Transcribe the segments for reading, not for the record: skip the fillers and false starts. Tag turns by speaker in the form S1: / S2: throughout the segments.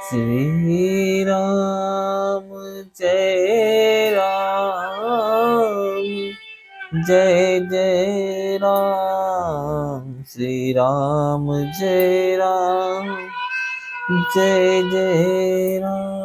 S1: श्री राम जय राम, जय जय राम। श्री राम जय राम, जय जय राम।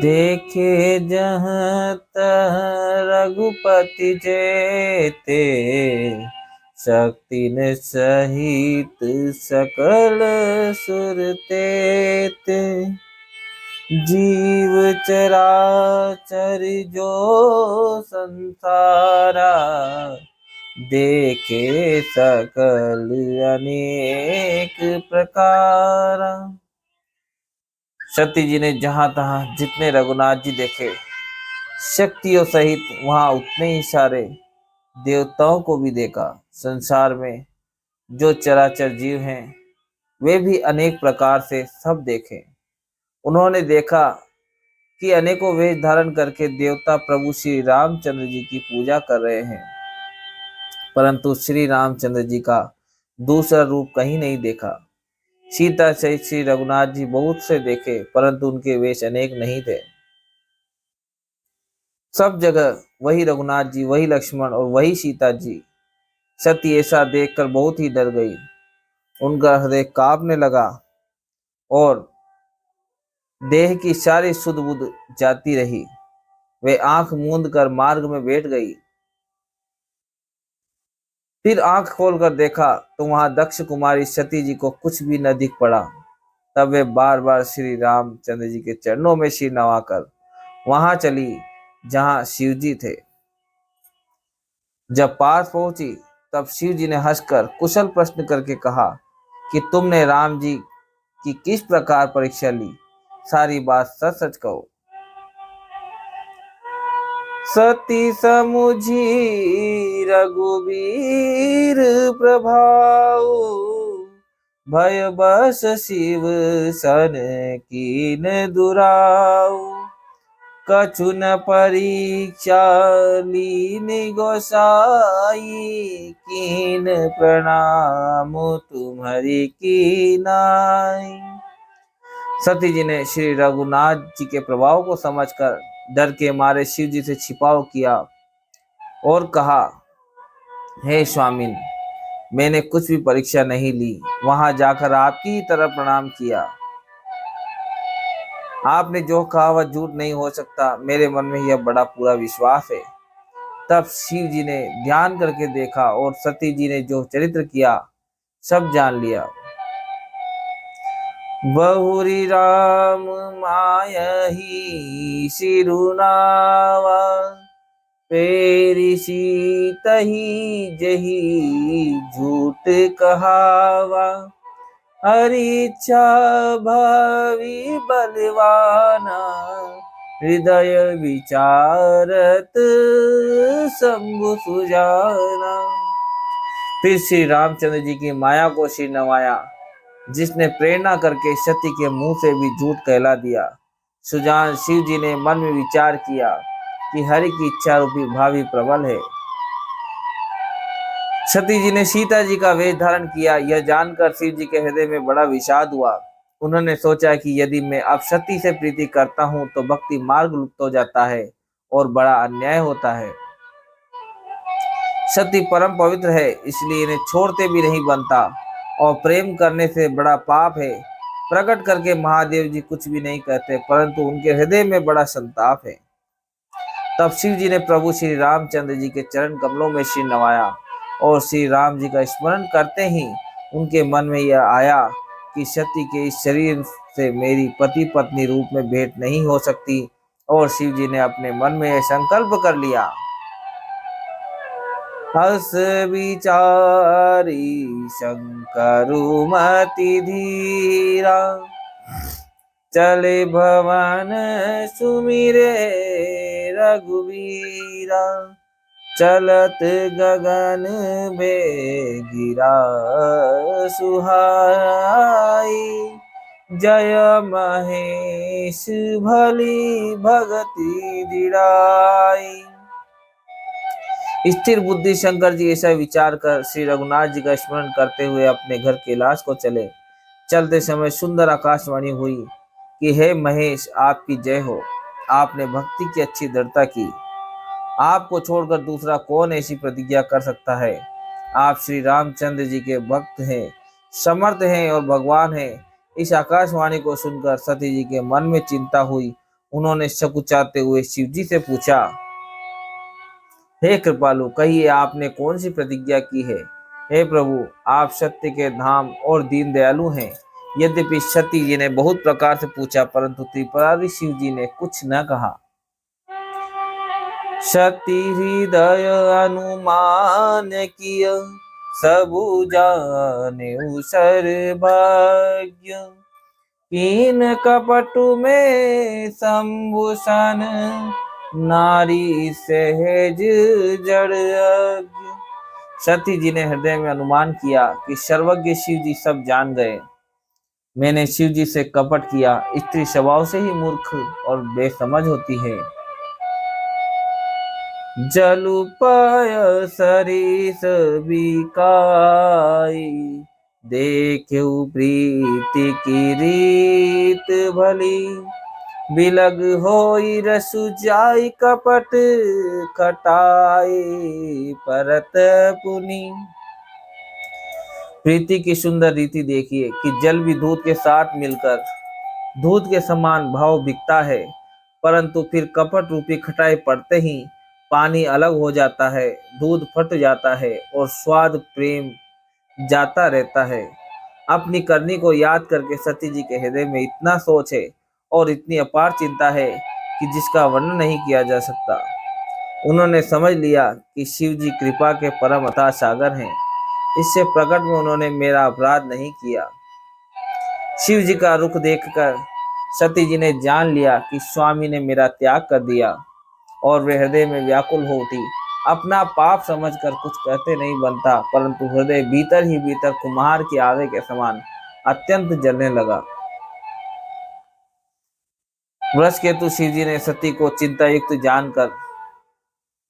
S1: देखे जहाँ तहाँ रघुपति जेते, शक्ति न सहित सकल सुर तेते। जीव चराचर जो संसारा, देखे सकल अनेक प्रकारा। सती जी ने जहां तहां जितने रघुनाथ जी देखे, शक्तियों सहित वहां उतने ही सारे देवताओं को भी देखा। संसार में जो चराचर जीव हैं वे भी अनेक प्रकार से सब देखे। उन्होंने देखा कि अनेकों वेश धारण करके देवता प्रभु श्री रामचंद्र जी की पूजा कर रहे हैं, परंतु श्री रामचंद्र जी का दूसरा रूप कहीं नहीं देखा। सीता सहित श्री रघुनाथ जी बहुत से देखे, परंतु उनके वेश अनेक नहीं थे। सब जगह वही रघुनाथ जी, वही लक्ष्मण और वही सीता जी। सती ऐसा देखकर बहुत ही डर गई। उनका हृदय कांपने लगा और देह की सारी सुध बुध जाती रही। वे आंख मूंद कर मार्ग में बैठ गई। फिर आंख खोलकर देखा तो वहां दक्ष कुमारी सती जी को कुछ भी न दिख पड़ा। तब वे बार बार श्री रामचंद्र जी के चरणों में सिर नवाकर वहां चली जहां शिव जी थे। जब पास पहुंची तब शिव जी ने हंसकर कुशल प्रश्न करके कहा कि तुमने राम जी की किस प्रकार परीक्षा ली, सारी बात सच सच कहो। सती समुझी रघुवीर प्रभाव, भय बस शिव सन कीन दुराऊ। कछु न परीक्षा लीन गोसाई, कीन प्रणाम तुम्हारी कीनाई। सती जी ने श्री रघुनाथ जी के प्रभाव को समझकर डर के मारे शिव जी से छिपाव किया और कहा, हे स्वामिन, मैंने कुछ भी परीक्षा नहीं ली, वहां जाकर आपकी ही तरह प्रणाम किया। आपने जो कहा वह झूठ नहीं हो सकता, मेरे मन में यह बड़ा पूरा विश्वास है। तब शिव जी ने ध्यान करके देखा और सती जी ने जो चरित्र किया सब जान लिया। बहुरी राम मायही सिरुनावा, पेरी सीतही जही झूठ कहावा। हरिच्छा भावी बलवाना, हृदय विचारत शंभु सुजाना। फिर श्री रामचंद्र जी की माया को सिर नवाया, जिसने प्रेरणा करके सती के मुंह से भी झूठ कहला दिया। सुजान शिव जी ने मन में विचार किया कि हरि की इच्छा रूपी भावी प्रबल है। सती जी ने सीता जी का वेश धारण किया। यह जानकर शिव जी के हृदय में बड़ा विषाद हुआ। उन्होंने सोचा कि यदि मैं अब सती से प्रीति करता हूं तो भक्ति मार्ग लुप्त हो जाता है और बड़ा अन्याय होता है। सती परम पवित्र है, इसलिए इन्हें छोड़ते भी नहीं बनता और प्रेम करने से बड़ा पाप है। प्रकट करके महादेव जी कुछ भी नहीं कहते, परंतु उनके हृदय में बड़ा संताप है। तब शिव जी ने प्रभु श्री रामचंद्र जी के चरण कमलों में सिर नवाया और श्री राम जी का स्मरण करते ही उनके मन में यह आया कि सती के इस शरीर से मेरी पति पत्नी रूप में भेंट नहीं हो सकती। और शिव जी ने अपने मन में यह संकल्प कर लिया, हस विचारी शंकरु मति धीरा, चले भवन सुमिरे रघुवीरा। चलत गगन में गिरा सुहाई, जय महेश भली भगति दिड़ाई। स्थिर बुद्धि शंकर जी ऐसा विचार कर श्री रघुनाथ जी का स्मरण करते हुए अपने घर कैलाश को चले। चलते समय सुंदर आकाशवाणी हुई कि हे महेश, आपकी जय हो। आपने भक्ति की अच्छी दृढ़ता की। आपको छोड़कर दूसरा कौन ऐसी प्रतिज्ञा कर सकता है। आप श्री रामचंद्र जी के भक्त हैं, समर्थ हैं और भगवान हैं। इस आकाशवाणी को सुनकर सती जी के मन में चिंता हुई। उन्होंने सकुचाते हुए शिव जी से पूछा, हे कृपालु, कहिए आपने कौन सी प्रतिज्ञा की है। हे प्रभु, आप सत्य के धाम और दीन दयालु हैं। यद्यपि सती जी ने बहुत प्रकार से पूछा, परंतु त्रिपुरारी शिव जी ने कुछ न कहा। सती हृदय अनुमान किय, सबु जाने सर्वज्ञ। कीन कपटु में संभूषण, नारी सहज जड़ अज्ञ। सती जी ने हृदय में अनुमान किया कि सर्वज्ञ शिव जी सब जान गए। मैंने शिव जी से कपट किया। स्त्री स्वभाव से ही मूर्ख और बेसमझ होती है। जलु पाय सरिस बिकाई, देखिउ प्रीति की रीत भली। बिलग होई रसु जाई, कपट खटाई परत पुनि। प्रीति की सुंदर रीति देखिए कि जल भी दूध के साथ मिलकर दूध के समान भाव बिकता है, परंतु फिर कपट रूपी खटाई पड़ते ही पानी अलग हो जाता है, दूध फट जाता है और स्वाद प्रेम जाता रहता है। अपनी करनी को याद करके सती जी के हृदय में इतना सोच है और इतनी अपार चिंता है कि जिसका वर्णन नहीं किया जा सकता। उन्होंने समझ लिया कि शिव जी कृपा के परम अथाह सागर हैं। इससे प्रकट में उन्होंने मेरा अपराध नहीं किया। शिव जी का रुख देखकर सती जी ने जान लिया कि स्वामी ने मेरा त्याग कर दिया और वे हृदय में व्याकुल हो उठी। अपना पाप समझकर कुछ कहते नहीं बनता, परंतु हृदय भीतर ही भीतर कुम्हार के आवे के समान अत्यंत जलने लगा। वृषकेतु शिव जी ने सती को चिंता युक्त जानकर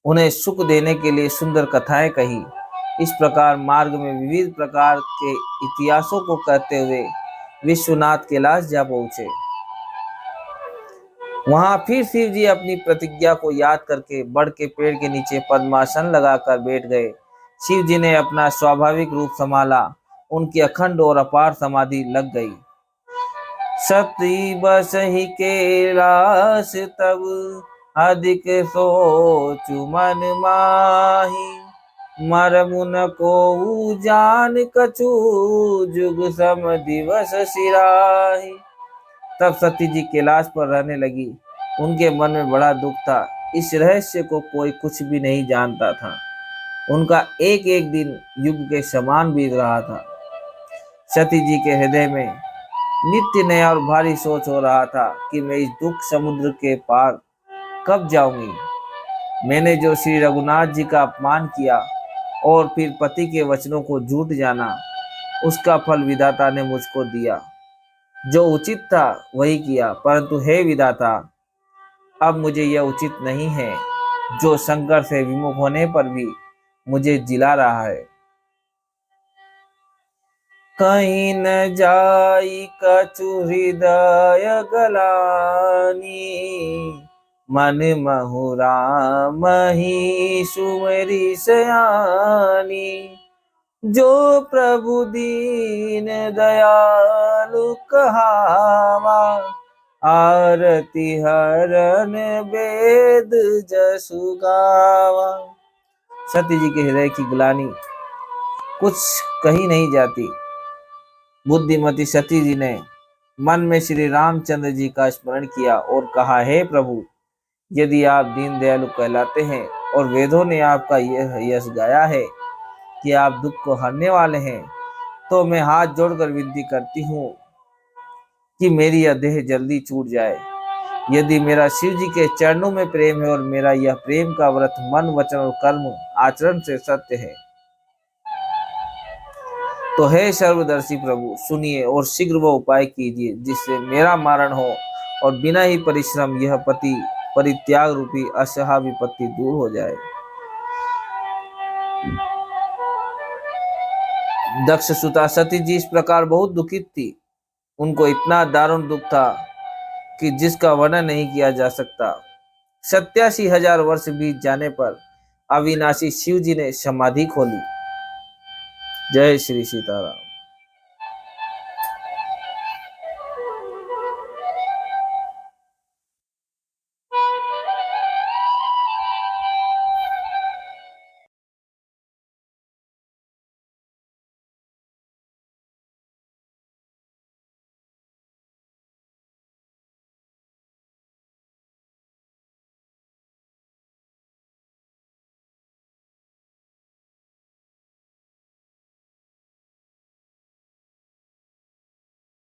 S1: उन्हें सुख देने के लिए सुंदर कथाएं कही। इस प्रकार मार्ग में विविध प्रकार के इतिहासों को कहते हुए विश्वनाथ कैलाश जा पहुंचे। वहां फिर शिव जी अपनी प्रतिज्ञा को याद करके बड़ के पेड़ के नीचे पद्मासन लगाकर बैठ गए। शिव जी ने अपना स्वाभाविक रूप संभाला। उनकी अखंड और अपार समाधि लग गई। सती बस ही कैलाश तब, अधिक सोचु मन माही। मरमु न को जान कछु, जुग सम दिवस सिराही। तब सती जी कैलाश पर रहने लगी। उनके मन में बड़ा दुख था। इस रहस्य को कोई कुछ भी नहीं जानता था। उनका एक एक दिन युग के समान बीत रहा था। सती जी के हृदय में नित्य नया और भारी सोच हो रहा था कि मैं इस दुख समुद्र के पार कब जाऊंगी। मैंने जो श्री रघुनाथ जी का अपमान किया और फिर पति के वचनों को झूठ जाना, उसका फल विधाता ने मुझको दिया। जो उचित था वही किया, परंतु हे विधाता, अब मुझे यह उचित नहीं है जो शंकर से विमुख होने पर भी मुझे जिला रहा है। कहीं न जाई कछु हृदय गलानी, मन महु राम ही सुमरी सयानी। जो प्रभु दीन दयालु कहावा, आरती हरन वेद जसु गावा। सती जी के हृदय की ग्लानि कुछ कही नहीं जाती। बुद्धिमती सती जी ने मन में श्री रामचंद्र जी का स्मरण किया और कहा, हे प्रभु, यदि आप दीन दयालु कहलाते हैं और वेदों ने आपका यह यश गाया है कि आप दुख को हरने वाले हैं, तो मैं हाथ जोड़कर विनती करती हूँ कि मेरी यह देह जल्दी छूट जाए। यदि मेरा शिव जी के चरणों में प्रेम है और मेरा यह प्रेम का व्रत मन वचन और कर्म आचरण से सत्य है, तो हे सर्वदर्शी प्रभु, सुनिए और शीघ्र वो उपाय कीजिए जिससे मेरा मारण हो और बिना ही परिश्रम यह पति परित्याग रूपी असहा विपत्ति दूर हो जाए। दक्ष सुता सती जी इस प्रकार बहुत दुखित थी। उनको इतना दारुण दुख था कि जिसका वर्णन नहीं किया जा सकता। 87,000 वर्ष बीत जाने पर अविनाशी शिव जी ने समाधि खोली। जय श्री सीताराम।